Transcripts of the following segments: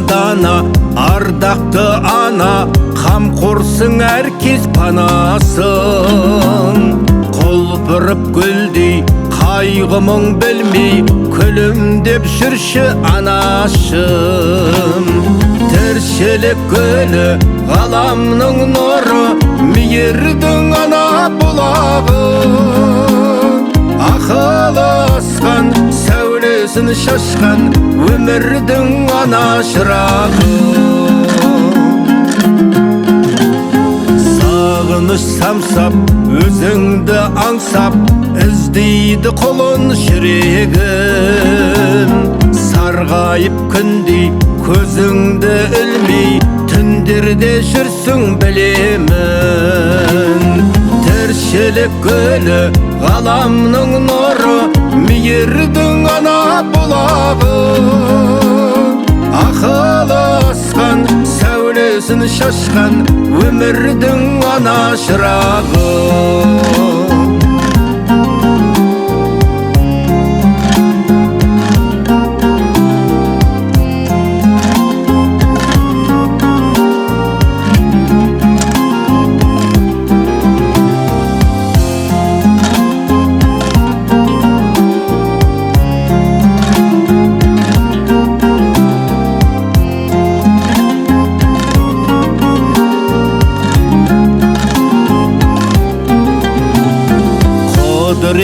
Dana, ardaқты ана, қамқорсың әркез панасың. Қол бұрып гүлдей, қайғымың білмей, күлімдеп жүрші анашым. Тіршілік гүлі, ғаламның нұры, мейірдің ана бұлағы. Ақылы асқан, сәулесін шашқан, өмірдің ана шырағы. Сағыныш самсап, өзіңді аңсап, іздейді құлын жүрегім. Сарғайып күндей, көзіңді ілмей, түндерде жүрсің білемін. Тіршілік гүлі, ғаламның нұры, мейірдің ана бұлағы. Ақылы асқан, сәулесін шашқан, өмірдің ана шырағы.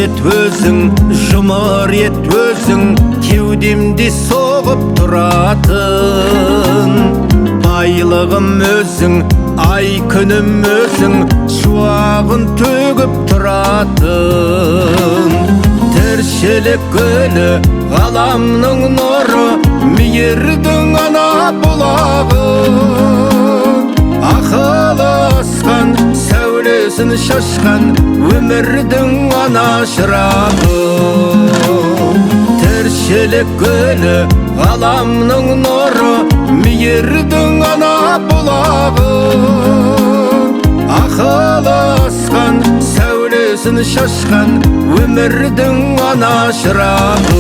Ет өзің, жұмыр ет өзің, кеудемде соғып тұратын. Байлығым өзің, ай күнім өзің, шуағын төгіп тұратын. Тіршілік гүлі, ғаламның нұры, мейірдің ана бұлағы. Ақылы асқан, сәулесін шашқан, өмірдің ана шырағы. Тіршілік гүлі, ғаламның нұры, мейірдің ана бұлағы. Ақылы асқан, сәулесін шашқан, өмірдің ана шырағы.